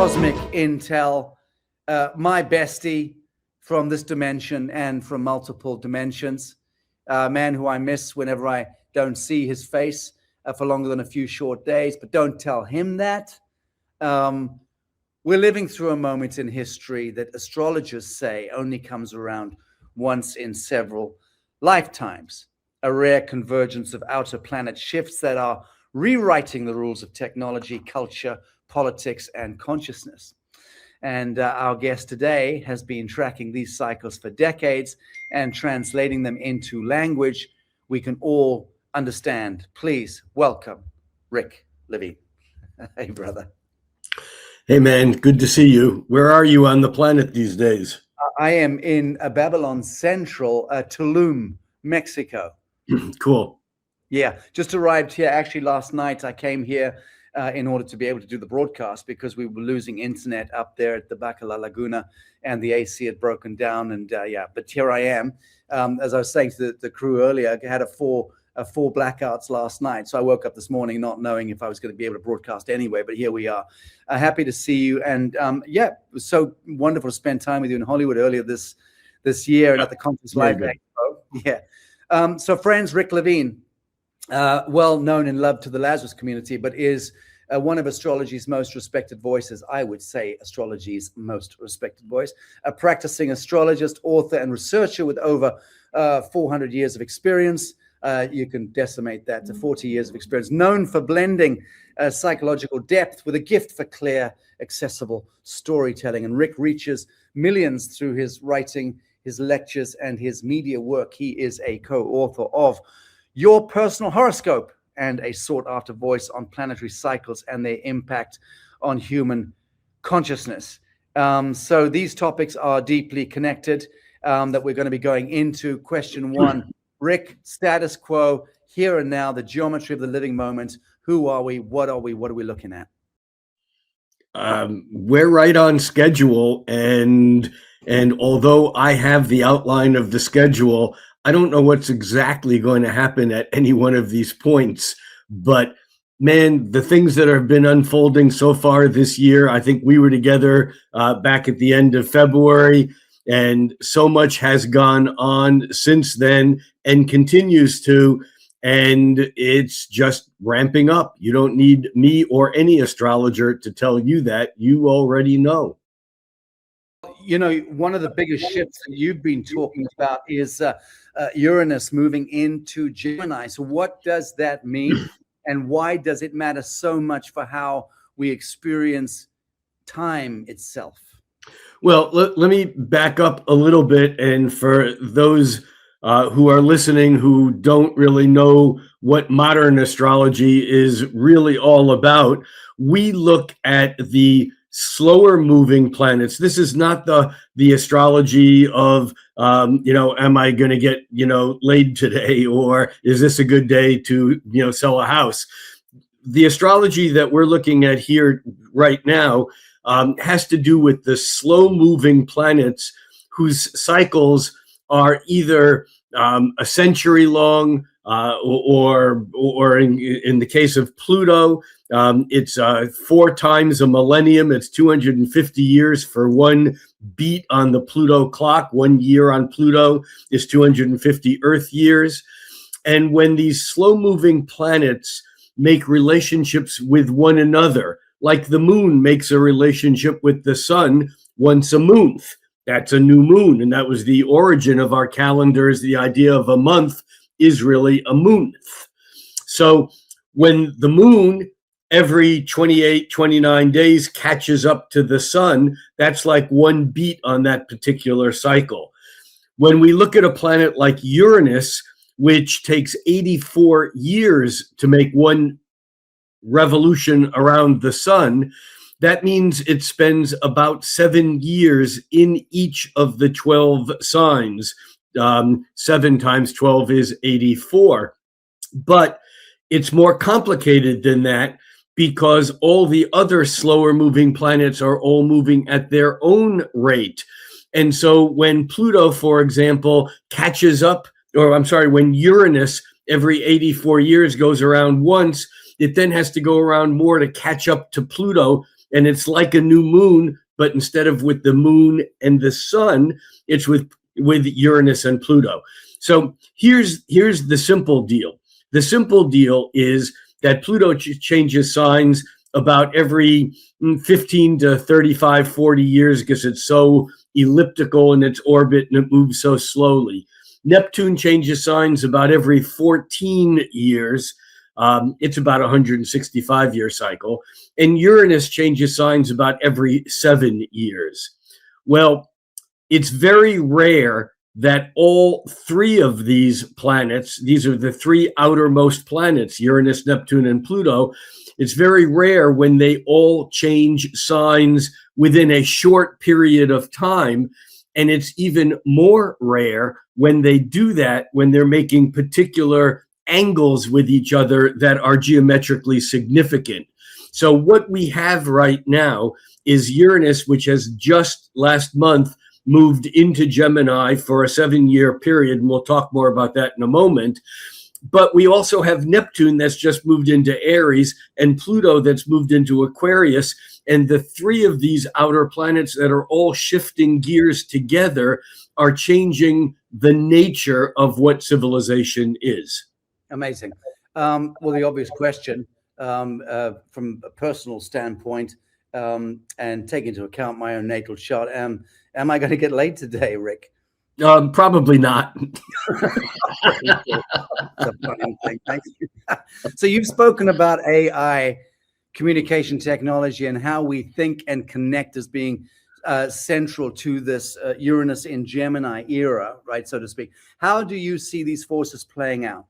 cosmic intel, my bestie from this dimension and from multiple dimensions, a man who I miss whenever I don't see his face for longer than a few short days, but don't tell him that. We're living through a moment in history that astrologers say only comes around once in several lifetimes, a rare convergence of outer planet shifts that are rewriting the rules of technology, culture, politics, and consciousness. And our guest today has been tracking these cycles for decades and translating them into language we can all understand. Please welcome Rick Levine. Hey, brother. Hey, man. Good to see you. Where are you on the planet these days? I am in Babylon Central, Tulum, Mexico. Cool. Yeah, just arrived here. Actually, last night I came here in order to be able to do the broadcast because we were losing internet up there at the back of La Laguna and the AC had broken down. And yeah, but here I am. As I was saying to the crew earlier, I had four blackouts last night. So I woke up this morning not knowing if I was going to be able to broadcast anyway, but here we are. Happy to see you. And yeah, it was so wonderful to spend time with you in Hollywood earlier this year and at the Conference Live Expo. Yeah. So friends, Rick Levine, well known and loved to the Lazarus community, but is one of astrology's most respected voices. I would say astrology's most respected voice, a practicing astrologist, author, and researcher with over 400 years of experience. You can decimate that to 40 years of experience, known for blending psychological depth with a gift for clear, accessible storytelling. And Rick reaches millions through his writing, his lectures, and his media work. He is a co-author of Your Personal Horoscope and a sought-after voice on planetary cycles and their impact on human consciousness. So these topics are deeply connected that we're going to be going into. Question one. Rick, status quo, here and now, the geometry of the living moment. Who are we? What are we? What are we looking at? We're right on schedule. And although I have the outline of the schedule, I don't know what's exactly going to happen at any one of these points. But man, the things that have been unfolding so far this year, I think we were together back at the end of February. And so much has gone on since then and continues to, and it's just ramping up. You don't need me or any astrologer to tell you that. You already know. You know, one of the biggest shifts that you've been talking about is Uranus moving into Gemini. So what does that mean? And why does it matter so much for how we experience time itself? Well, let me back up a little bit. And for those who are listening who don't really know what modern astrology is really all about, we look at the slower moving planets. This is not the astrology of, am I going to get, laid today? Or is this a good day to, sell a house? The astrology that we're looking at here right now has to do with the slow-moving planets whose cycles are either a century long, or in the case of Pluto, it's 4 times a millennium. It's 250 years for one beat on the Pluto clock. 1 year on Pluto is 250 Earth years. And when these slow-moving planets make relationships with one another, like the moon makes a relationship with the sun once a month. That's a new moon. And that was the origin of our calendars. The idea of a month is really a moonth. So when the moon every 28, 29 days catches up to the sun, that's like one beat on that particular cycle. When we look at a planet like Uranus, which takes 84 years to make one revolution around the sun, that means it spends about 7 years in each of the 12 signs. 7 times 12 is 84. But it's more complicated than that because all the other slower moving planets are all moving at their own rate. And so when Pluto, for example, when Uranus every 84 years goes around once, it then has to go around more to catch up to Pluto and it's like a new moon, but instead of with the moon and the sun, it's with Uranus and Pluto. So here's the simple deal. The simple deal is that Pluto changes signs about every 15 to 35, 40 years because it's so elliptical in its orbit and it moves so slowly. Neptune changes signs about every 14 years. It's about a 165-year cycle. And Uranus changes signs about every 7 years. Well, it's very rare that all three of these planets, these are the three outermost planets, Uranus, Neptune, and Pluto, it's very rare when they all change signs within a short period of time. And it's even more rare when they do that, when they're making particular angles with each other that are geometrically significant. So what we have right now is Uranus, which has just last month moved into Gemini for a 7-year period, and we'll talk more about that in a moment. But we also have Neptune that's just moved into Aries and Pluto that's moved into Aquarius. And the three of these outer planets that are all shifting gears together are changing the nature of what civilization is. Amazing. Well, the obvious question from a personal standpoint, and take into account my own natal chart, am I going to get laid today, Rick? Probably not. That's a funny thing. Thank you. So you've spoken about AI, communication technology, and how we think and connect as being central to this Uranus in Gemini era, right, so to speak. How do you see these forces playing out?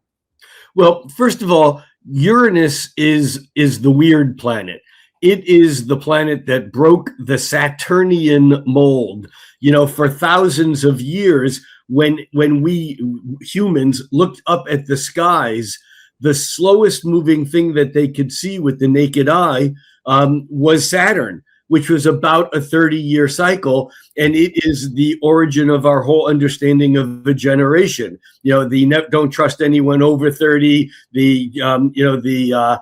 Well, first of all, Uranus is the weird planet. It is the planet that broke the Saturnian mold. You know, for thousands of years, when we humans looked up at the skies, the slowest moving thing that they could see with the naked eye was Saturn, which was about a 30-year cycle. And it is the origin of our whole understanding of a generation. You know, the don't trust anyone over 30, the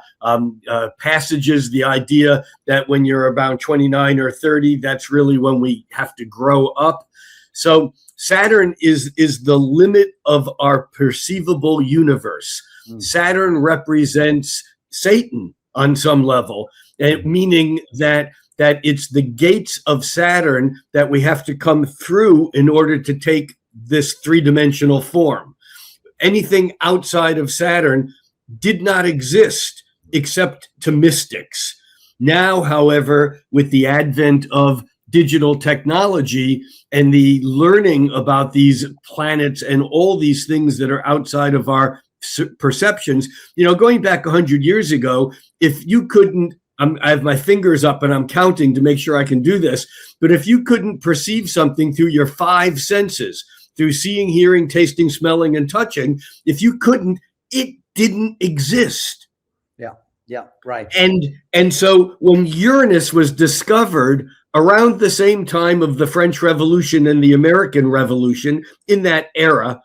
passages, the idea that when you're about 29 or 30, that's really when we have to grow up. So Saturn is the limit of our perceivable universe. Saturn represents Satan on some level, meaning that it's the gates of Saturn that we have to come through in order to take this three-dimensional form. Anything outside of Saturn did not exist except to mystics. Now, however, with the advent of digital technology and the learning about these planets and all these things that are outside of our perceptions, you know, going back 100 years ago, if you couldn't, I have my fingers up and I'm counting to make sure I can do this. But if you couldn't perceive something through your 5 senses, through seeing, hearing, tasting, smelling, and touching, if you couldn't, it didn't exist. Yeah, right. And so when Uranus was discovered around the same time of the French Revolution and the American Revolution, in that era,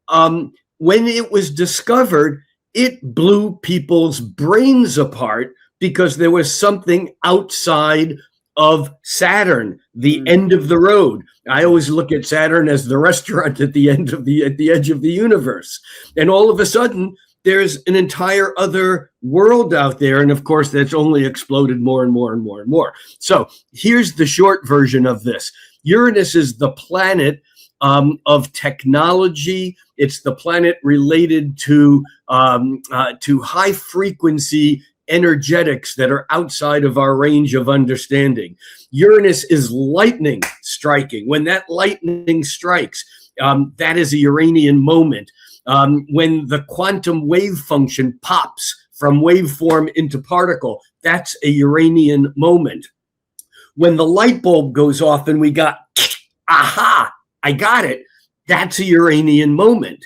when it was discovered, it blew people's brains apart, because there was something outside of Saturn, the end of the road. I always look at Saturn as the restaurant at the end of at the edge of the universe. And all of a sudden, there's an entire other world out there. And of course, that's only exploded more and more and more and more. So here's the short version of this. Uranus is the planet of technology. It's the planet related to high frequency energetics that are outside of our range of understanding. Uranus is lightning striking. When that lightning strikes, that is a Uranian moment. When the quantum wave function pops from waveform into particle, that's a Uranian moment. When the light bulb goes off and we got, aha, I got it, that's a Uranian moment.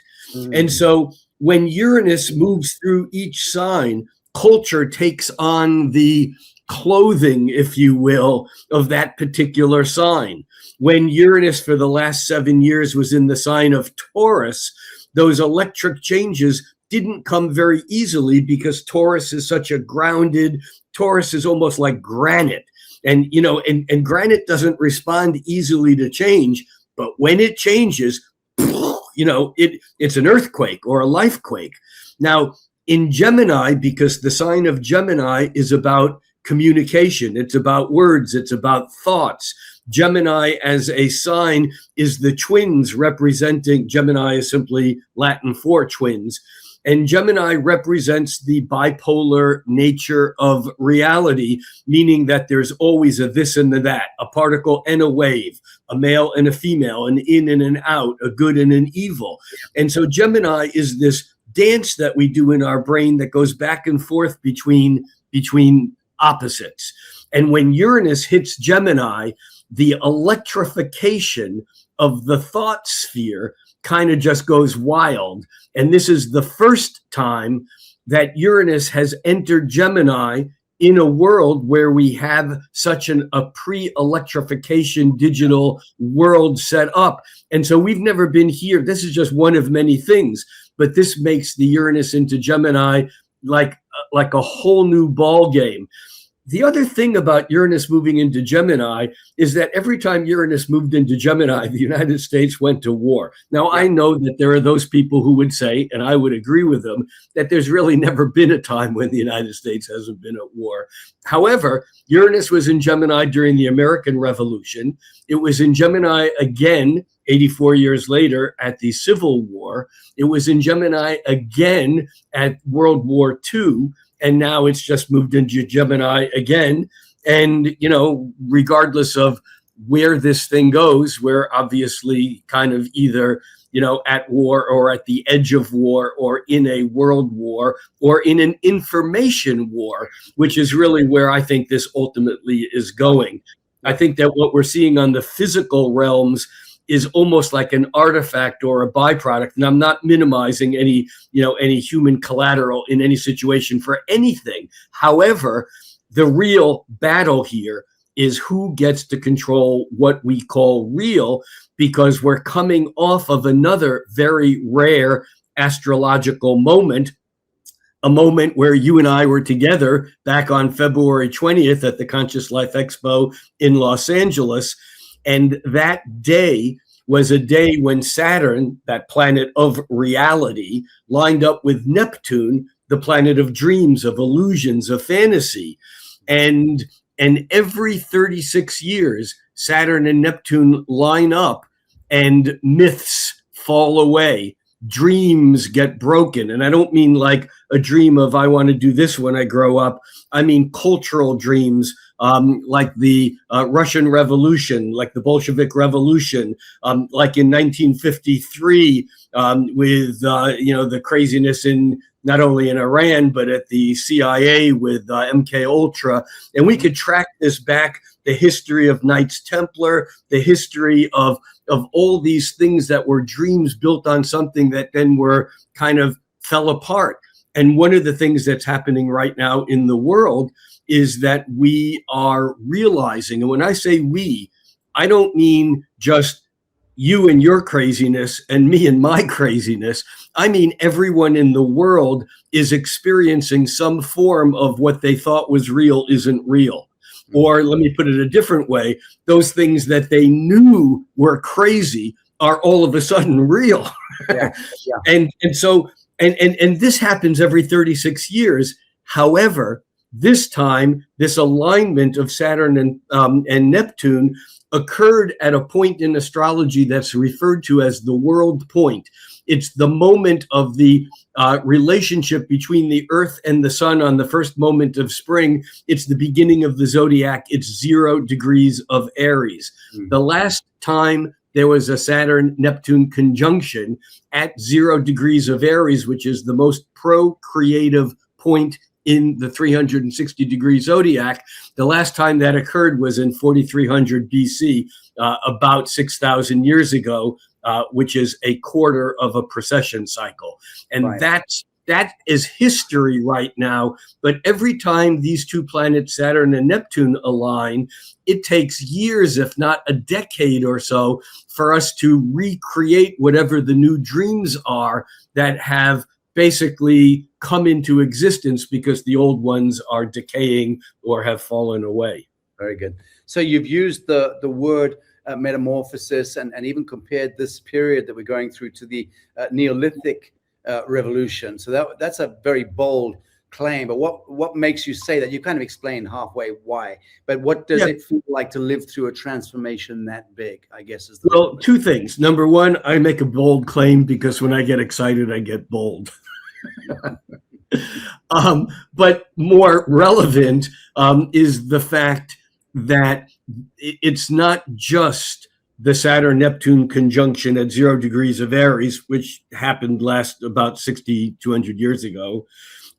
And so when Uranus moves through each sign, culture takes on the clothing, if you will, of that particular sign. When Uranus for the last 7 years was in the sign of Taurus, those electric changes didn't come very easily, because Taurus is such a grounded, Taurus is almost like granite. And, and granite doesn't respond easily to change, but when it changes, it's an earthquake or a life quake. Now, in Gemini, because the sign of Gemini is about communication, it's about words, it's about thoughts. Gemini as a sign is the twins representing, Gemini is simply Latin for twins. And Gemini represents the bipolar nature of reality, meaning that there's always a this and a that, a particle and a wave, a male and a female, an in and an out, a good and an evil. And so Gemini is this dance that we do in our brain that goes back and forth between opposites. And when Uranus hits Gemini, the electrification of the thought sphere kind of just goes wild. And this is the first time that Uranus has entered Gemini in a world where we have such a pre-electrification digital world set up. And so we've never been here. This is just one of many things, but this makes the Uranus into Gemini like a whole new ball game. The other thing about Uranus moving into Gemini is that every time Uranus moved into Gemini, the United States went to war. Now, I know that there are those people who would say, and I would agree with them, that there's really never been a time when the United States hasn't been at war. However, Uranus was in Gemini during the American Revolution. It was in Gemini again 84 years later at the Civil War. It was in Gemini again at World War II. And now it's just moved into Gemini again. And, regardless of where this thing goes, we're obviously kind of either, at war or at the edge of war or in a world war or in an information war, which is really where I think this ultimately is going. I think that what we're seeing on the physical realms is almost like an artifact or a byproduct. And I'm not minimizing any human collateral in any situation for anything. However, the real battle here is who gets to control what we call real, because we're coming off of another very rare astrological moment, a moment where you and I were together back on February 20th at the Conscious Life Expo in Los Angeles. And that day was a day when Saturn, that planet of reality, lined up with Neptune, the planet of dreams, of illusions, of fantasy. And every 36 years, Saturn and Neptune line up and myths fall away. Dreams get broken. And I don't mean like a dream of I want to do this when I grow up. I mean cultural dreams, like the Russian Revolution, like the Bolshevik Revolution, like in 1953 with the craziness in not only in Iran but at the CIA with MK Ultra. And we could track this back, the history of Knights Templar, the history of all these things that were dreams built on something that then were kind of fell apart. And one of the things that's happening right now in the world is that we are realizing, and when I say we, I don't mean just you and your craziness and me and my craziness. I mean, everyone in the world is experiencing some form of what they thought was real isn't real. Or let me put it a different way, those things that they knew were crazy are all of a sudden real. Yeah. And so this happens every 36 years. However, this time, this alignment of Saturn and Neptune occurred at a point in astrology that's referred to as the world point. It's the moment of the relationship between the Earth and the Sun on the first moment of spring. It's the beginning of the zodiac. It's 0 degrees of Aries. Mm-hmm. The last time there was a Saturn-Neptune conjunction at 0 degrees of Aries, which is the most procreative point in the 360-degree zodiac. The last time that occurred was in 4300 BC, about 6,000 years ago, which is a quarter of a precession cycle. And right. That is history right now. But every time these two planets, Saturn and Neptune, align, it takes years, if not a decade or so, for us to recreate whatever the new dreams are that have basically come into existence because the old ones are decaying or have fallen away. Very good. So you've used the word metamorphosis and even compared this period that we're going through to the Neolithic revolution. So that's a very bold claim. But what makes you say that? You kind of explained halfway why. But what does it feel like to live through a transformation that big, I guess is the Well, two things. Number one, I make a bold claim because when I get excited, I get bold. But more relevant is the fact that it's not just the Saturn-Neptune conjunction at 0 degrees of Aries, which happened last about 200 years ago.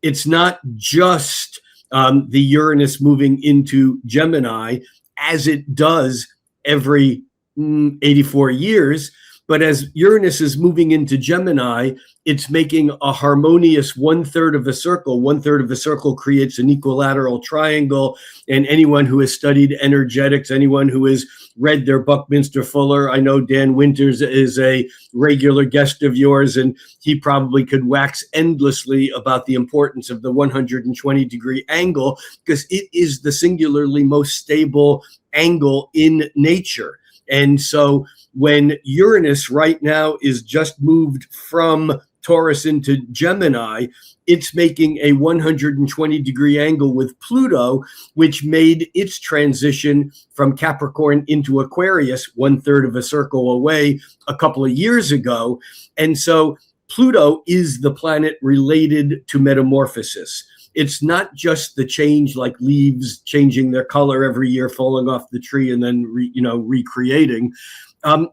It's not just the Uranus moving into Gemini, as it does every 84 years. But as Uranus is moving into Gemini, it's making a harmonious 1/3 of a circle. 1/3 of a circle creates an equilateral triangle. And anyone who has studied energetics, anyone who has read their Buckminster Fuller, I know Dan Winters is a regular guest of yours, and he probably could wax endlessly about the importance of the 120-degree angle, because it is the singularly most stable angle in nature. And so when Uranus right now is just moved from Taurus into Gemini, it's making a 120-degree angle with Pluto, which made its transition from Capricorn into Aquarius 1/3 of a circle away a couple of years ago. And so Pluto is the planet related to metamorphosis. It's not just the change, like leaves changing their color every year, falling off the tree and then recreating.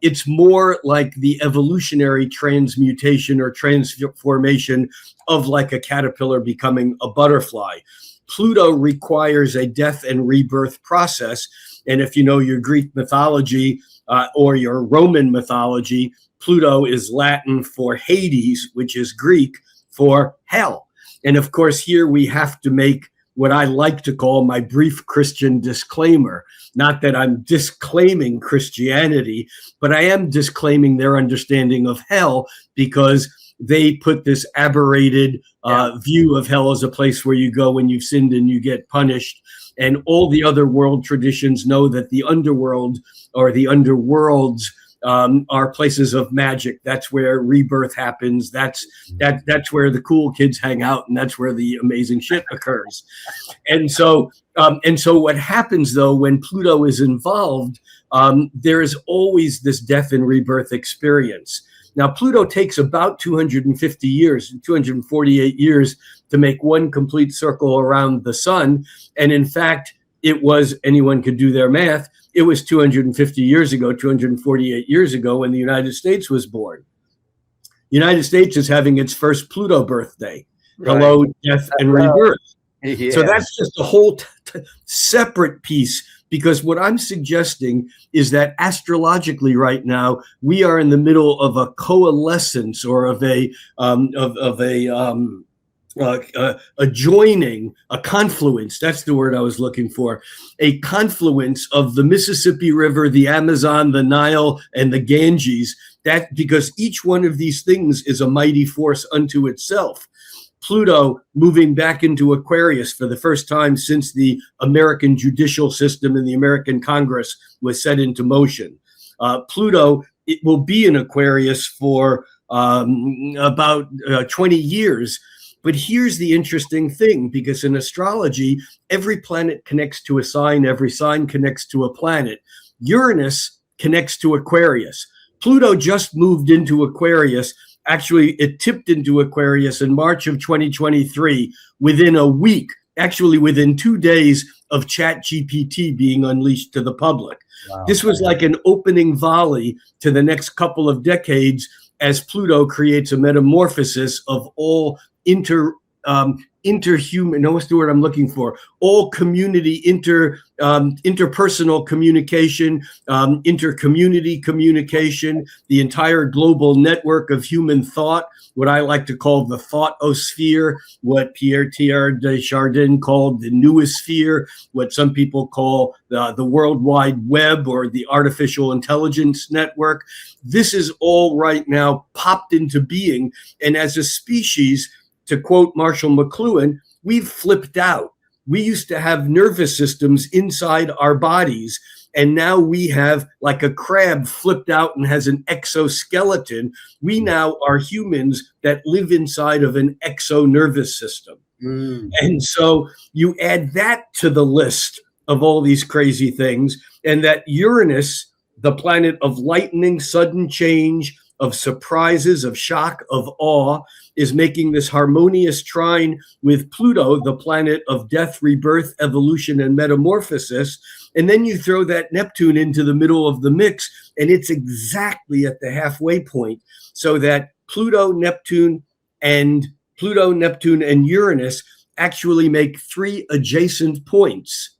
It's more like the evolutionary transmutation or transformation of like a caterpillar becoming a butterfly. Pluto requires a death and rebirth process. And if you know your Greek mythology or your Roman mythology, Pluto is Latin for Hades, which is Greek for hell. And of course, here we have to make what I like to call my brief Christian disclaimer. Not that I'm disclaiming Christianity, but I am disclaiming their understanding of hell, because they put this aberrated view of hell as a place where you go when you've sinned and you get punished. And all the other world traditions know that the underworld or the underworlds are places of magic. That's where rebirth happens. That's where the cool kids hang out, and that's where the amazing shit occurs. And so what happens though when Pluto is involved, there is always this death and rebirth experience. Now, Pluto takes about 250 years, 248 years to make one complete circle around the sun. And in fact, it was, anyone could do their math, it was 250 years ago, 248 years ago, when the United States was born. The United States is having its first Pluto birthday. Right. Hello, death and rebirth. Yeah. So that's just a whole separate piece, because what I'm suggesting is that astrologically right now, we are in the middle of a coalescence or of a joining, a confluence. That's the word I was looking for. A confluence of the Mississippi River, the Amazon, the Nile, and the Ganges. That because each one of these things is a mighty force unto itself. Pluto moving back into Aquarius for the first time since the American judicial system and the American Congress was set into motion. Pluto, it will be in Aquarius for about 20 years. But here's the interesting thing, because in astrology, every planet connects to a sign, every sign connects to a planet. Uranus connects to Aquarius. Pluto just moved into Aquarius. Actually, it tipped into Aquarius in March of 2023, within a week, actually within 2 days of ChatGPT being unleashed to the public. Wow. This was like an opening volley to the next couple of decades as Pluto creates a metamorphosis of all interhuman, no, what's the word I'm looking for? All community, interpersonal communication, intercommunity communication, the entire global network of human thought, what I like to call the thoughtosphere, what Pierre Teilhard de Chardin called the noosphere, what some people call the World Wide Web or the artificial intelligence network. This is all right now popped into being. And as a species, to quote Marshall McLuhan, we've flipped out. we used to have nervous systems inside our bodies, and now we have, like a crab flipped out and has an exoskeleton. We now are humans that live inside of an exo nervous system. And so you add that to the list of all these crazy things, and that Uranus, the planet of lightning, sudden change, of surprises, of shock, of awe, is making this harmonious trine with Pluto, the planet of death, rebirth, evolution, and metamorphosis. And then you throw that Neptune into the middle of the mix, and it's exactly at the halfway point. So that Pluto, Neptune, and Uranus actually make 3 adjacent points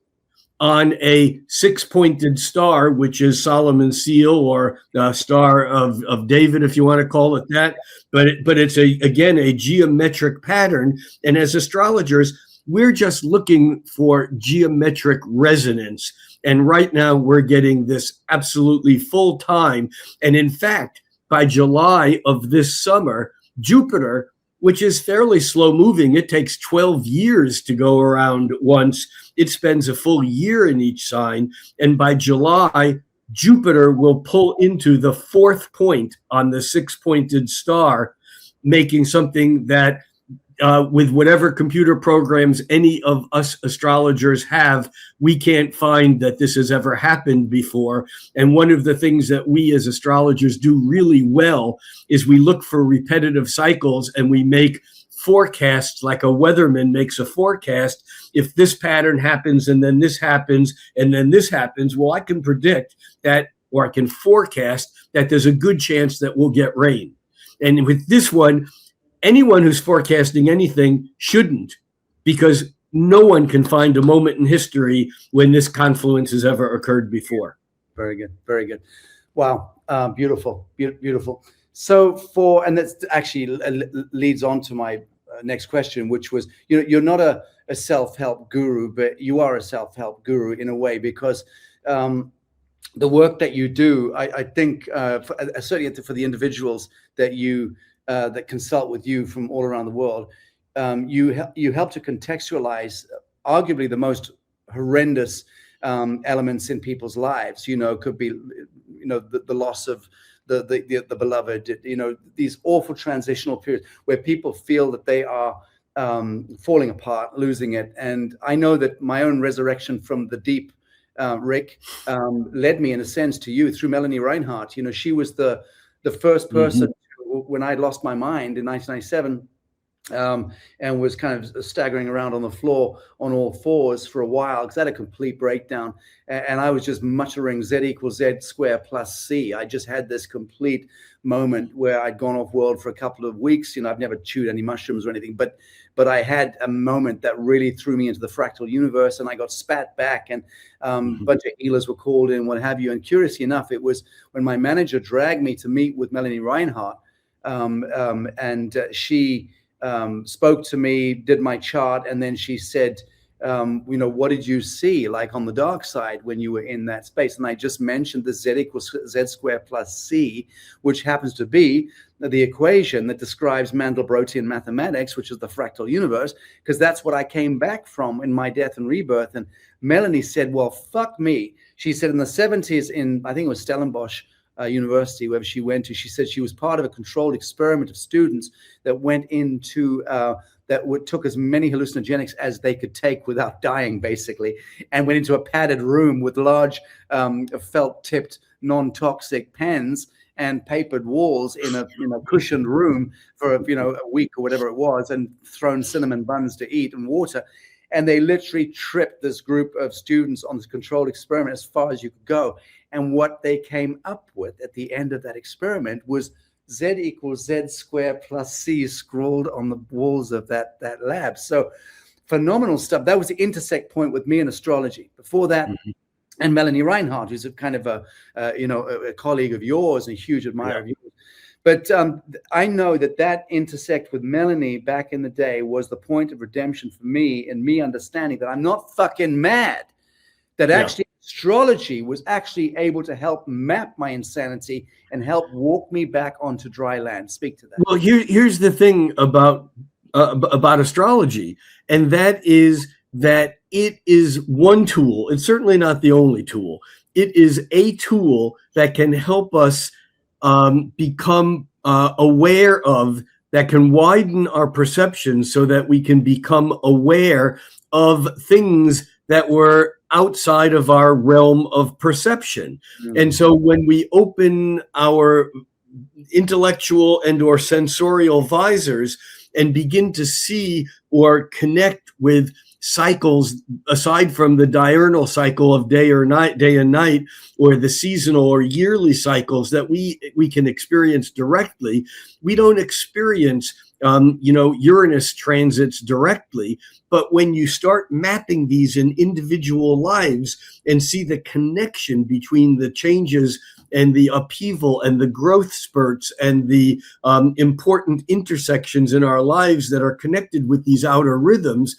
on a 6-pointed star, which is Solomon's seal, or the Star of David, if you want to call it that. But it's again a geometric pattern. And as astrologers, we're just looking for geometric resonance. And right now we're getting this absolutely full time. And in fact, by July of this summer, Jupiter, which is fairly slow moving, it takes 12 years to go around once. It spends a full year in each sign. And by July, Jupiter will pull into the 4th point on the 6-pointed star, making something that with whatever computer programs any of us astrologers have, we can't find that this has ever happened before. And one of the things that we as astrologers do really well is we look for repetitive cycles, and we make forecasts like a weatherman makes a forecast. If this pattern happens and then this happens and then this happens, well, I can predict that, or I can forecast that there's a good chance that we'll get rain. And with this one, anyone who's forecasting anything shouldn't, because no one can find a moment in history when this confluence has ever occurred before. Very good. Very good. Wow. Beautiful. Beautiful. So and that actually leads on to my next question, which was, you're not a self-help guru, but you are a self-help guru in a way, because the work that you do, I think, certainly for the individuals that you that consult with you from all around the world, you help to contextualize arguably the most horrendous elements in people's lives. Could be the loss of the beloved, these awful transitional periods where people feel that they are falling apart, losing it. And I know that my own resurrection from the deep, Rick, led me in a sense to you through Melanie Reinhardt. She was the first person when I lost my mind in 1997, and was kind of staggering around on the floor on all fours for a while, because I had a complete breakdown, and I was just muttering Z = Z squared plus C. I just had this complete moment where I'd gone off world for a couple of weeks. I've never chewed any mushrooms or anything, but I had a moment that really threw me into the fractal universe, and I got spat back, and a bunch of healers were called in, what have you. And curiously enough, it was when my manager dragged me to meet with Melanie Reinhardt, and she spoke to me, did my chart, and then she said, what did you see like on the dark side when you were in that space? And I just mentioned the Z = Z squared plus C, which happens to be the equation that describes Mandelbrottian mathematics, which is the fractal universe, because that's what I came back from in my death and rebirth. And Melanie said, well, fuck me. She said in the 70s I think it was Stellenbosch University, wherever she went to, she said she was part of a controlled experiment of students that went into took as many hallucinogenics as they could take without dying, basically, and went into a padded room with large felt-tipped non-toxic pens and papered walls in a cushioned room for a week or whatever it was, and thrown cinnamon buns to eat and water. And they literally tripped this group of students on this controlled experiment as far as you could go. And what they came up with at the end of that experiment was Z = Z squared plus C scrawled on the walls of that lab. So phenomenal stuff. That was the intersect point with me in astrology. Before that, and Melanie Reinhardt, who's a kind of a colleague of yours, and a huge admirer of yours. But I know that intersect with Melanie back in the day was the point of redemption for me, and me understanding that I'm not fucking mad. That actually astrology was actually able to help map my insanity and help walk me back onto dry land. Speak to that. Well, here's the thing about astrology, and that is that it is one tool. It's certainly not the only tool. It is a tool that can help us become aware of, that can widen our perception so that we can become aware of things that were outside of our realm of perception. Mm-hmm. And so when we open our intellectual and or sensorial visors and begin to see or connect with cycles aside from the diurnal cycle of day and night, or the seasonal or yearly cycles that we can experience directly, we don't experience Uranus transits directly. But when you start mapping these in individual lives and see the connection between the changes and the upheaval and the growth spurts and the important intersections in our lives that are connected with these outer rhythms,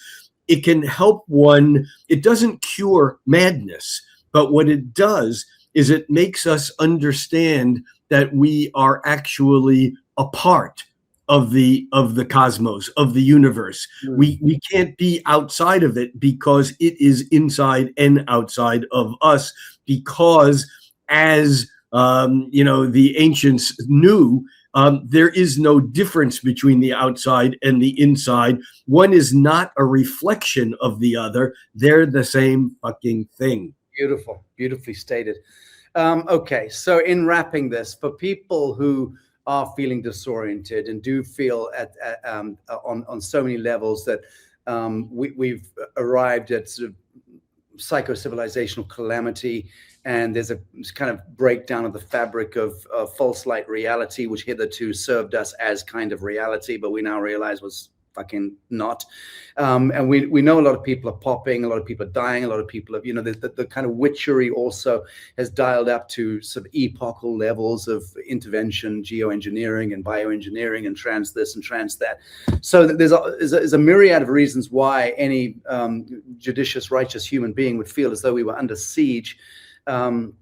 it can help one. It doesn't cure madness, but what it does is it makes us understand that we are actually a part of the cosmos, of the universe. Mm. We can't be outside of it because it is inside and outside of us, because as the ancients knew, there is no difference between the outside and the inside. One is not a reflection of the other. They're the same fucking thing. Beautiful, beautifully stated. Okay, so in wrapping this, for people who are feeling disoriented and do feel on so many levels that we've arrived at sort of psycho-civilizational calamity, and there's a kind of breakdown of the fabric of false light reality, which hitherto served us as kind of reality, but we now realize was fucking not. And we know a lot of people are popping, a lot of people are dying, a lot of people have, the kind of witchery also has dialed up to sort of epochal levels of intervention, geoengineering and bioengineering and trans this and trans that. So there's a myriad of reasons why any judicious, righteous human being would feel as though we were under siege on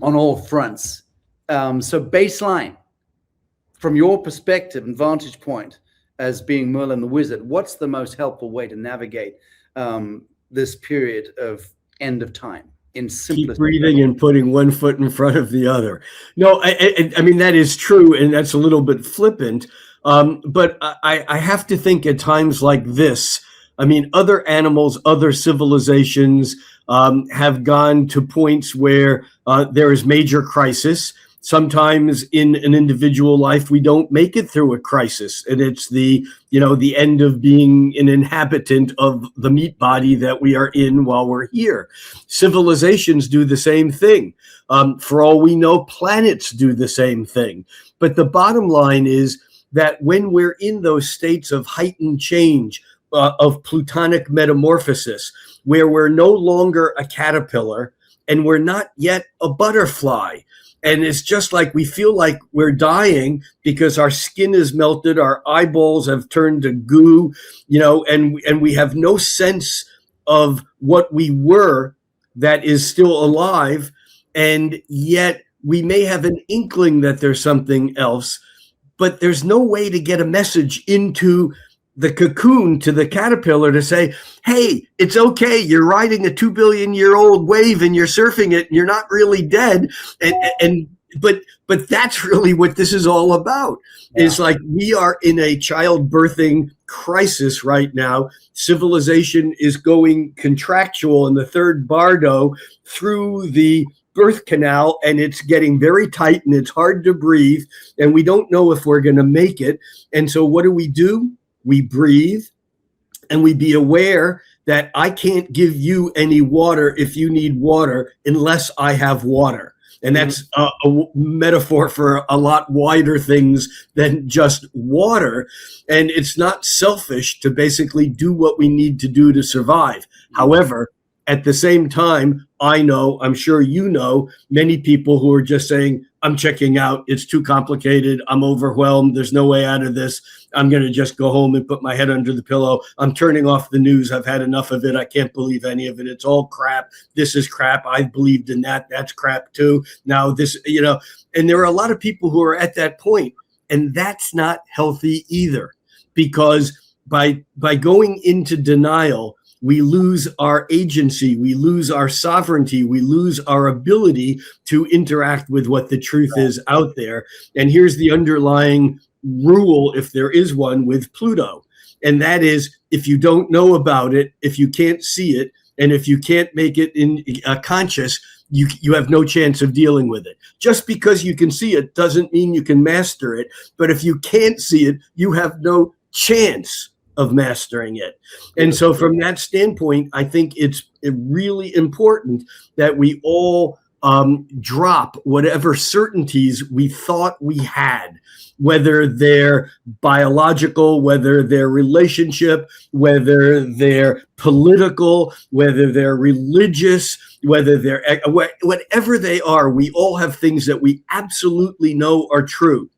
all fronts. So baseline, from your perspective and vantage point as being Merlin the Wizard, what's the most helpful way to navigate this period of end of time in simplest? Keep breathing and putting one foot in front of the other. No, I mean, that is true, and that's a little bit flippant. But I have to think at times like this, I mean, other animals, other civilizations have gone to points where there is major crisis. Sometimes in an individual life, we don't make it through a crisis, and it's the end of being an inhabitant of the meat body that we are in while we're here. Civilizations do the same thing. For all we know, planets do the same thing. But the bottom line is that when we're in those states of heightened change, of plutonic metamorphosis, where we're no longer a caterpillar and we're not yet a butterfly, and it's just like we feel like we're dying because our skin is melted, our eyeballs have turned to goo, and we have no sense of what we were that is still alive. And yet we may have an inkling that there's something else, but there's no way to get a message into the cocoon to the caterpillar to say, hey, it's okay. You're riding a 2 billion year old wave and you're surfing it and you're not really dead. But that's really what this is all about. Yeah. It's like we are in a childbirthing crisis right now. Civilization is going contractual in the third bardo through the birth canal, and it's getting very tight and it's hard to breathe. And we don't know if we're going to make it. And so what do? We breathe, and we be aware that I can't give you any water if you need water unless I have water. And that's a metaphor for a lot wider things than just water. And it's not selfish to basically do what we need to do to survive. However, at the same time, I know, I'm sure you know, many people who are just saying, I'm checking out. It's too complicated. I'm overwhelmed. There's no way out of this. I'm going to just go home and put my head under the pillow. I'm turning off the news. I've had enough of it. I can't believe any of it. It's all crap. This is crap. I've believed in that. That's crap too. Now this, and there are a lot of people who are at that point, and that's not healthy either, because by going into denial, we lose our agency, we lose our sovereignty, we lose our ability to interact with what the truth is out there. And here's the underlying rule, if there is one, with Pluto. And that is, if you don't know about it, if you can't see it, and if you can't make it in conscious, you have no chance of dealing with it. Just because you can see it doesn't mean you can master it. But if you can't see it, you have no chance of mastering it. And so from that standpoint, I think it's really important that we all drop whatever certainties we thought we had, whether they're biological, whether they're relationship, whether they're political, whether they're religious, whether they're whatever they are. We all have things that we absolutely know are true.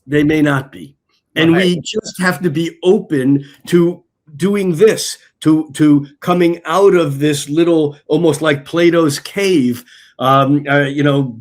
They may not be. And we just have to be open to doing this, to coming out of this little, almost like Plato's cave. William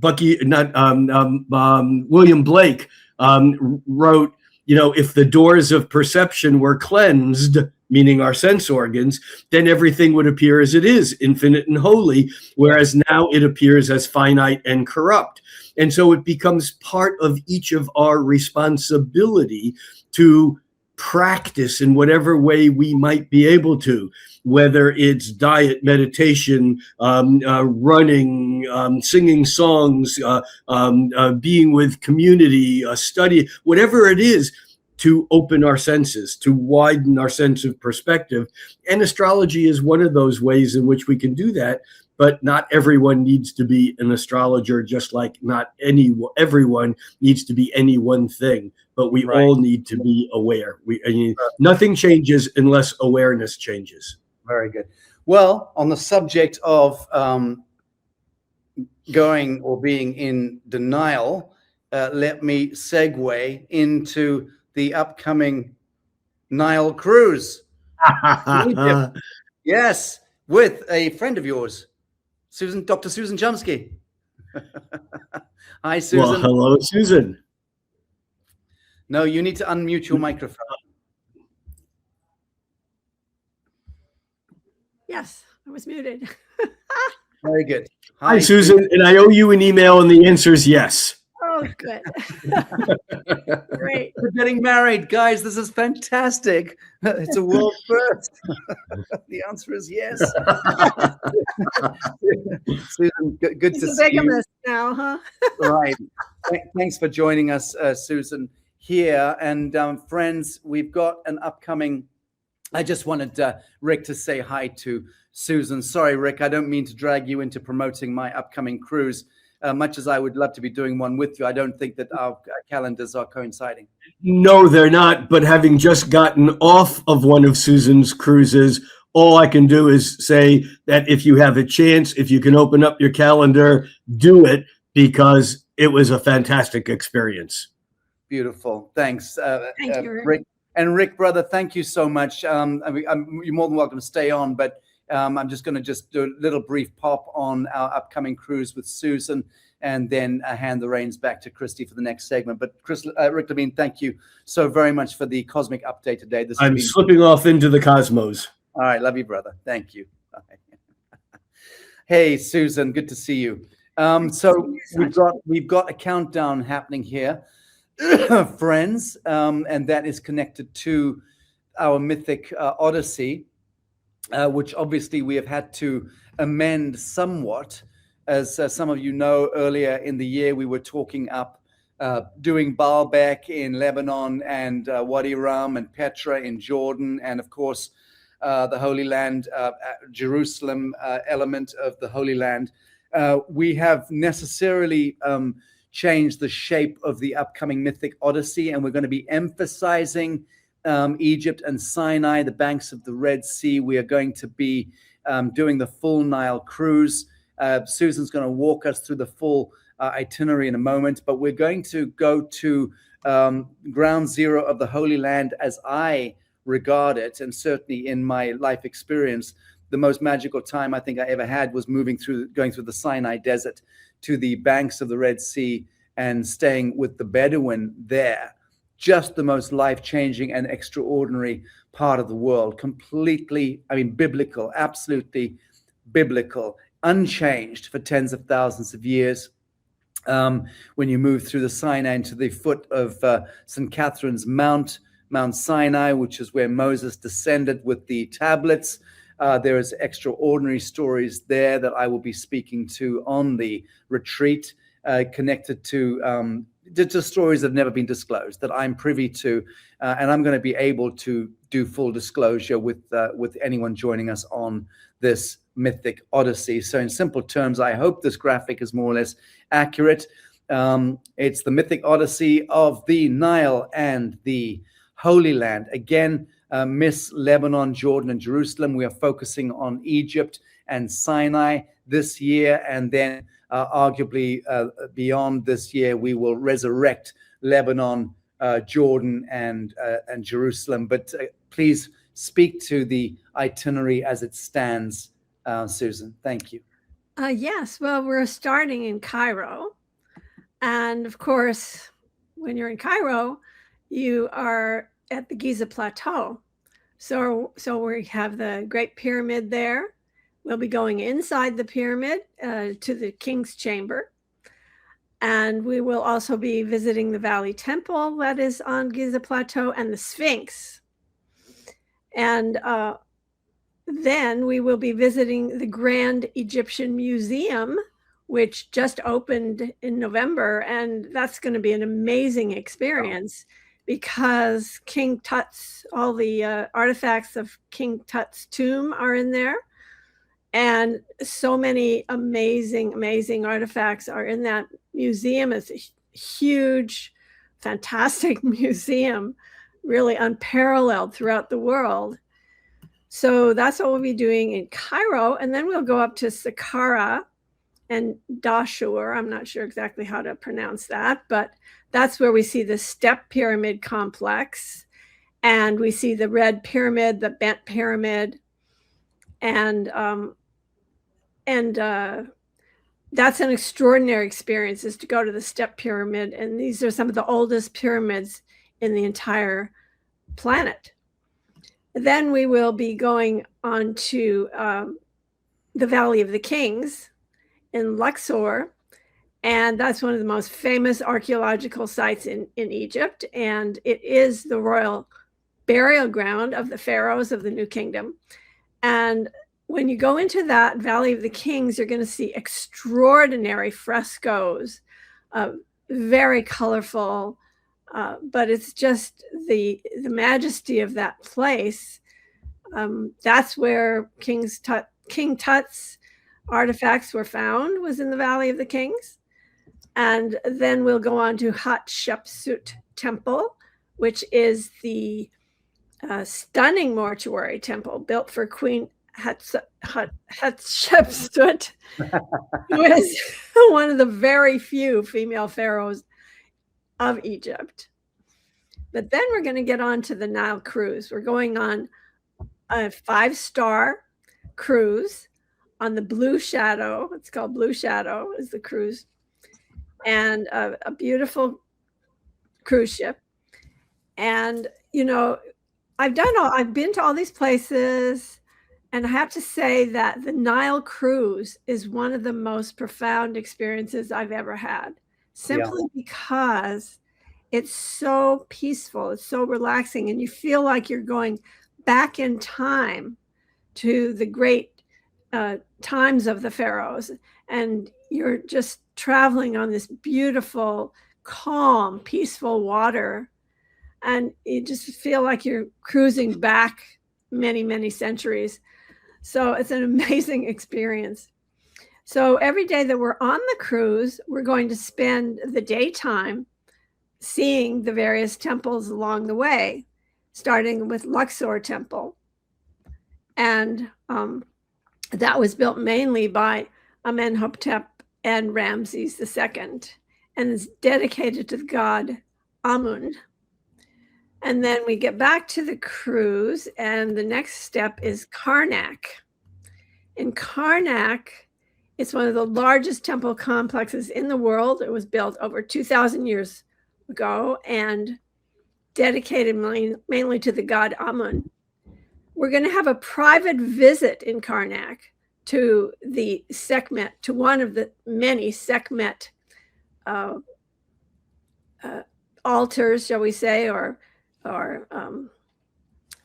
Blake wrote, if the doors of perception were cleansed, meaning our sense organs, then everything would appear as it is, infinite and holy, whereas now it appears as finite and corrupt. And so it becomes part of each of our responsibility to practice in whatever way we might be able to, whether it's diet, meditation, running, singing songs, being with community, study, whatever it is, to open our senses, to widen our sense of perspective. And astrology is one of those ways in which we can do that. But not everyone needs to be an astrologer, just like not everyone needs to be any one thing. But we all need to be aware. Nothing changes unless awareness changes. Very good. Well, on the subject of going or being in denial, let me segue into the upcoming Nile cruise. Yes, with a friend of yours, Dr. Susan Chomsky. Hi, Susan. Well, hello, Susan. No, you need to unmute your microphone. Yes, I was muted. Very good. Hi, Susan. And I owe you an email, and the answer is yes. Oh, good. Great. We're getting married, guys. This is fantastic. It's a world first. The answer is yes. Susan, good to see you. Now, huh? Right. Thanks for joining us, Susan, here. And friends, we've got an upcoming. I just wanted Rick to say hi to Susan. Sorry, Rick, I don't mean to drag you into promoting my upcoming cruise. Much as I would love to be doing one with you, I don't think that our calendars are coinciding. No, they're not. But having just gotten off of one of Susan's cruises, all I can do is say that if you have a chance, if you can open up your calendar, do it, because it was a fantastic experience. Beautiful. Thanks, Thank you, Rick. And Rick, brother, thank you so much. You're more than welcome to stay on, but I'm just going to do a little brief pop on our upcoming cruise with Susan, and then hand the reins back to Christy for the next segment. But Rick Levine, thank you so very much for the cosmic update today. I'm slipping off into the cosmos. All right, love you, brother. Thank you. Hey, Susan, good to see you. So we've got a countdown happening here, friends, and that is connected to our mythic Odyssey. Which obviously we have had to amend somewhat. As some of you know, earlier in the year, we were talking up, doing Baalbek in Lebanon, and Wadi Rum and Petra in Jordan, and of course, the Holy Land, Jerusalem element of the Holy Land. We have necessarily changed the shape of the upcoming mythic Odyssey, and we're going to be emphasizing Egypt and Sinai, the banks of the Red Sea. We are going to be doing the full Nile cruise. Susan's going to walk us through the full itinerary in a moment, but we're going to go to ground zero of the Holy Land as I regard it, and certainly in my life experience, the most magical time I think I ever had was going through the Sinai desert to the banks of the Red Sea and staying with the Bedouin there. just the most life-changing and extraordinary part of the world. Completely, I mean, biblical, absolutely biblical, unchanged for tens of thousands of years. When you move through the Sinai to the foot of St. Catherine's Mount Sinai, which is where Moses descended with the tablets, there is extraordinary stories there that I will be speaking to on the retreat, connected to just stories that have never been disclosed, that I'm privy to, and I'm going to be able to do full disclosure with anyone joining us on this mythic odyssey. So in simple terms, I hope this graphic is more or less accurate. It's the mythic odyssey of the Nile and the Holy Land. Again, miss Lebanon, Jordan, and Jerusalem. We are focusing on Egypt and Sinai this year, and then arguably beyond this year, we will resurrect Lebanon, Jordan, and Jerusalem. But please speak to the itinerary as it stands, Susan. Thank you. Yes, well, we're starting in Cairo. And of course, when you're in Cairo, you are at the Giza Plateau. So we have the Great Pyramid there. We'll be going inside the pyramid to the King's Chamber. And we will also be visiting the Valley Temple that is on Giza Plateau and the Sphinx. And then we will be visiting the Grand Egyptian Museum, which just opened in November. And that's going to be an amazing experience because King Tut's, all the artifacts of King Tut's tomb are in there. And so many amazing, amazing artifacts are in that museum. It's a huge, fantastic museum, really unparalleled throughout the world. So that's what we'll be doing in Cairo. And then we'll go up to Saqqara and Dashur. I'm not sure exactly how to pronounce that, but that's where we see the Step Pyramid complex. And we see the Red Pyramid, the Bent Pyramid. And that's an extraordinary experience, is to go to the Step Pyramid. And these are some of the oldest pyramids in the entire planet. Then we will be going on to the Valley of the Kings in Luxor. And that's one of the most famous archaeological sites in Egypt. And it is the royal burial ground of the pharaohs of the New Kingdom. And when you go into that Valley of the Kings, you're going to see extraordinary frescoes, very colorful, but it's just the majesty of that place. That's where King Tut's artifacts were found, was in the Valley of the Kings. And then we'll go on to Hatshepsut Temple, which is the stunning mortuary temple built for Queen Hatshepsut, who is one of the very few female pharaohs of Egypt. But then we're going to get on to the Nile cruise. We're going on a 5-star cruise on the Blue Shadow. It's called Blue Shadow is the cruise. And a beautiful cruise ship. And, you know, I've been to all these places, and I have to say that the Nile cruise is one of the most profound experiences I've ever had, simply because it's so peaceful, it's so relaxing, and you feel like you're going back in time to the great times of the pharaohs, and you're just traveling on this beautiful, calm, peaceful water. And you just feel like you're cruising back many, many centuries. So it's an amazing experience. So every day that we're on the cruise, we're going to spend the daytime seeing the various temples along the way, starting with Luxor Temple. And that was built mainly by Amenhotep and Ramses II, and is dedicated to the god Amun. And then we get back to the cruise, and the next step is Karnak. In Karnak, it's one of the largest temple complexes in the world. It was built over 2,000 years ago, and dedicated mainly to the god Amun. We're going to have a private visit in Karnak to the Sekhmet, to one of the many Sekhmet altars, shall we say, or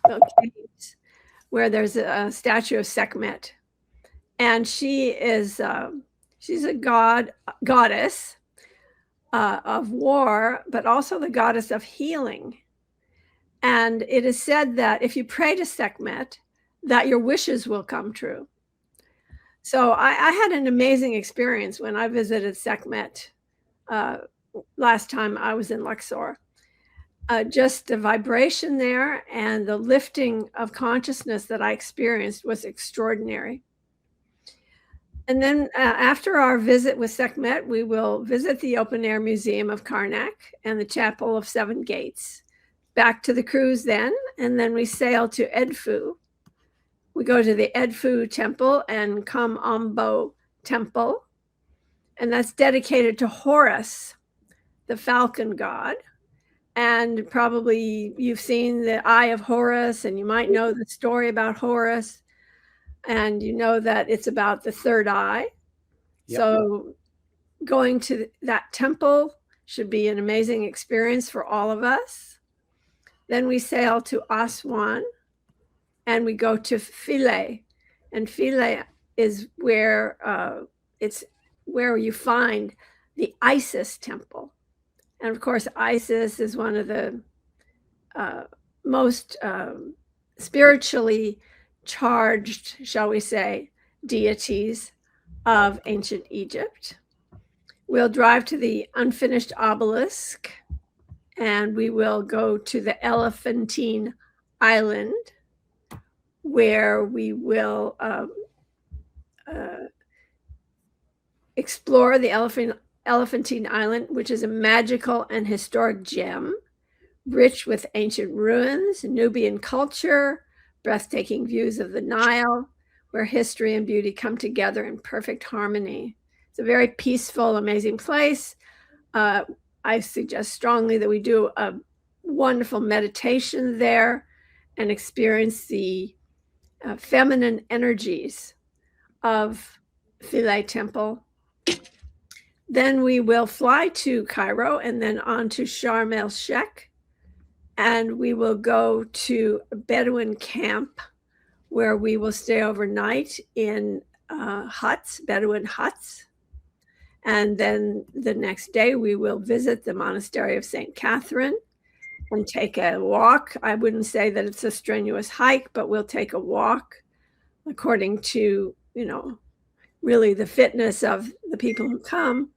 caves, where there's a statue of Sekhmet, and she's a goddess of war, but also the goddess of healing. And it is said that if you pray to Sekhmet, that your wishes will come true. So I had an amazing experience when I visited Sekhmet last time I was in Luxor. Just the vibration there and the lifting of consciousness that I experienced was extraordinary. And then after our visit with Sekhmet, we will visit the Open Air Museum of Karnak and the Chapel of Seven Gates. Back to the cruise then, and then we sail to Edfu. We go to the Edfu Temple and Kamambo Temple, and that's dedicated to Horus, the falcon god. And probably you've seen the Eye of Horus, and you might know the story about Horus, and you know that it's about the third eye. Yep. So going to that temple should be an amazing experience for all of us. Then we sail to Aswan, and we go to Philae, and Philae is where it's where you find the Isis temple. And of course, Isis is one of the most spiritually charged, shall we say, deities of ancient Egypt. We'll drive to the unfinished obelisk, and we will go to the Elephantine Island, where we will explore the Elephantine Island, which is a magical and historic gem, rich with ancient ruins, Nubian culture, breathtaking views of the Nile, where history and beauty come together in perfect harmony. It's a very peaceful, amazing place. I suggest strongly that we do a wonderful meditation there and experience the feminine energies of Philae Temple. Then we will fly to Cairo and then on to Sharm el-Sheikh, and we will go to a Bedouin camp where we will stay overnight in huts, Bedouin huts. And then the next day we will visit the monastery of St. Catherine and take a walk. I wouldn't say that it's a strenuous hike, but we'll take a walk according to, really the fitness of the people who come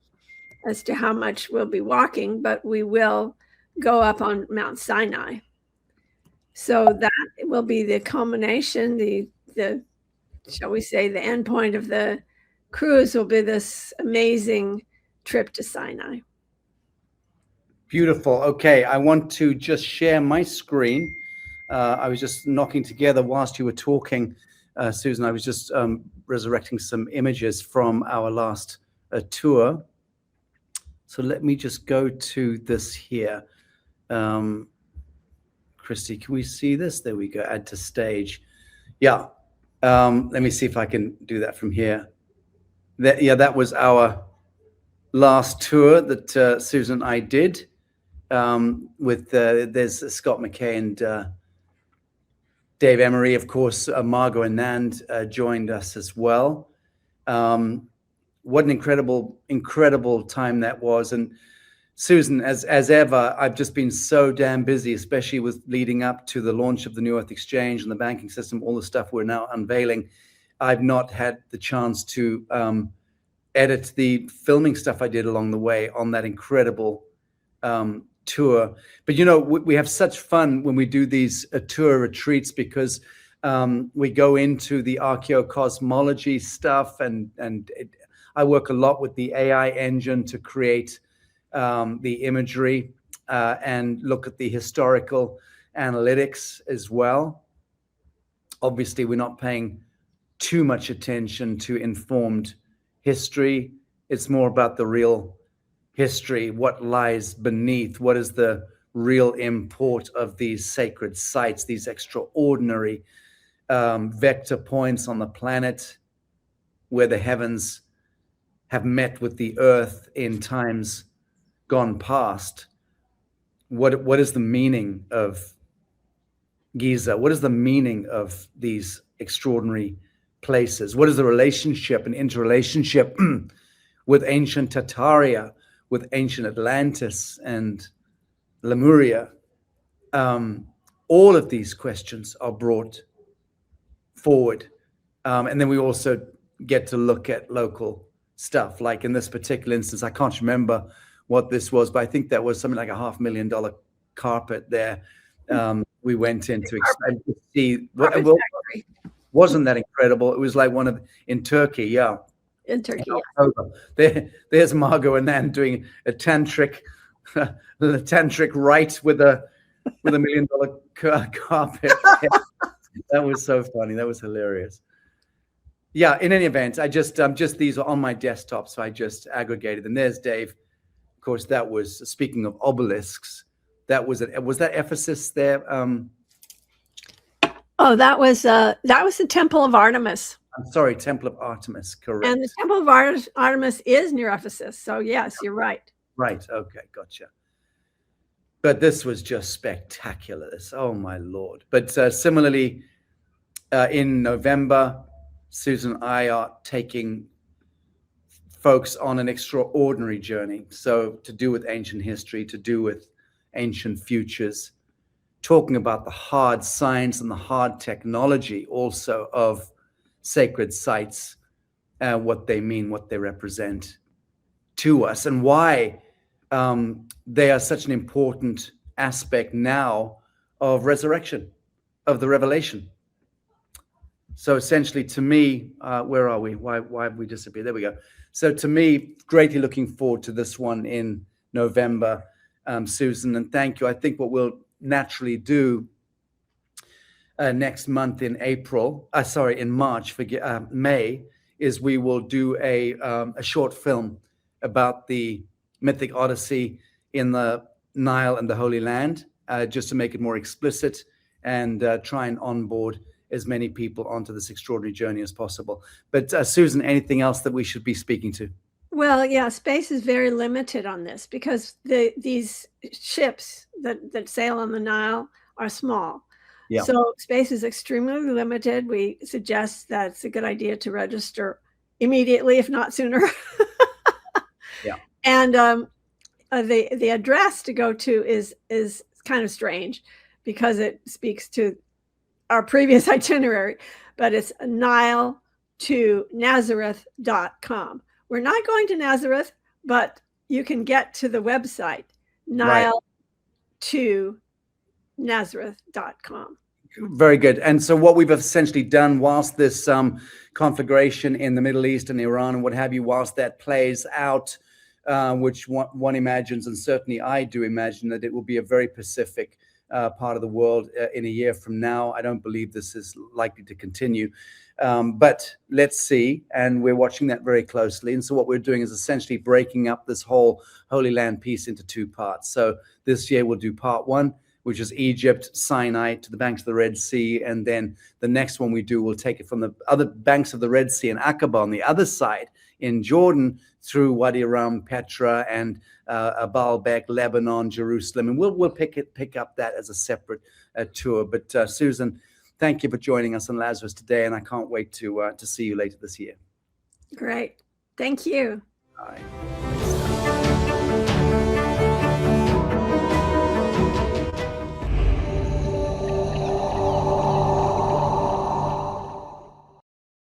as to how much we'll be walking, but we will go up on Mount Sinai. So that will be the culmination, the shall we say, the end point of the cruise will be this amazing trip to Sinai. Beautiful. Okay, I want to just share my screen. I was just knocking together whilst you were talking, Susan. I was just resurrecting some images from our last tour. So let me just go to this here. Christy, can we see this? There we go. Add to stage. Yeah. Let me see if I can do that from here. That was our last tour that Susan and I did. With there's Scott McKay and Dave Emery, of course. Margot and Nand joined us as well. What an incredible time that was. And Susan, as ever, I've just been so damn busy, especially with leading up to the launch of the New Earth Exchange and the banking system, all the stuff we're now unveiling. I've not had the chance to edit the filming stuff I did along the way on that incredible tour. But we have such fun when we do these tour retreats because we go into the archaeocosmology stuff, and I work a lot with the AI engine to create the imagery and look at the historical analytics as well. Obviously, we're not paying too much attention to informed history. It's more about the real history, what lies beneath, what is the real import of these sacred sites, these extraordinary vector points on the planet where the heavens have met with the earth in times gone past. What is the meaning of Giza? What is the meaning of these extraordinary places? What is the relationship and interrelationship with ancient Tartaria, with ancient Atlantis and Lemuria? All of these questions are brought forward. And then we also get to look at local stuff. Like in this particular instance, I can't remember what this was, but I think that was something like $500,000 carpet there. We went in to see what wasn't that incredible. It was like in Turkey, yeah. In Turkey, yeah. There's Margot and Nan doing a tantric rite with a $1 million carpet. That was so funny. That was hilarious. Yeah. In any event, these are on my desktop, so I just aggregated them. There's Dave. Of course, that was, speaking of obelisks. Was that Ephesus there? That was the Temple of Artemis. I'm sorry, Temple of Artemis, correct. And the Temple of Artemis is near Ephesus. So yes, you're right. Right. Okay, gotcha. But this was just spectacular. Oh my Lord. But similarly, in November, Susan and I are taking folks on an extraordinary journey. So to do with ancient history, to do with ancient futures, talking about the hard science and the hard technology also of sacred sites, what they mean, what they represent to us, and why they are such an important aspect now of resurrection, of the revelation. So essentially, to me, where are we? Why have we disappeared? There we go. So to me, greatly looking forward to this one in November, Susan, and thank you. I think what we'll naturally do next month in May, is we will do a short film about the mythic Odyssey in the Nile and the Holy Land, just to make it more explicit and try and onboard as many people onto this extraordinary journey as possible. But Susan, anything else that we should be speaking to? Well, yeah, space is very limited on this because these ships that sail on the Nile are small. Yeah. So space is extremely limited. We suggest that it's a good idea to register immediately, if not sooner. Yeah. And the address to go to is kind of strange because it speaks to our previous itinerary, but it's Nile to Nazareth.com. We're not going to Nazareth, but you can get to the website, Nile to Nazareth.com. Very good. And so what we've essentially done whilst this conflagration in the Middle East and Iran and what have you, whilst that plays out, which one imagines, and certainly I do imagine, that it will be a very pacific part of the world in a year from now. I don't believe this is likely to continue. But let's see. And we're watching that very closely. And so what we're doing is essentially breaking up this whole Holy Land piece into two parts. So this year we'll do part one, which is Egypt, Sinai to the banks of the Red Sea. And then the next one we do, we'll take it from the other banks of the Red Sea and Aqaba on the other side in Jordan through Wadi Rum, Petra, and Baalbek, Lebanon, Jerusalem. And we'll pick up that as a separate tour. But Susan, thank you for joining us on Lazarus today. And I can't wait to see you later this year. Great. Thank you. All right.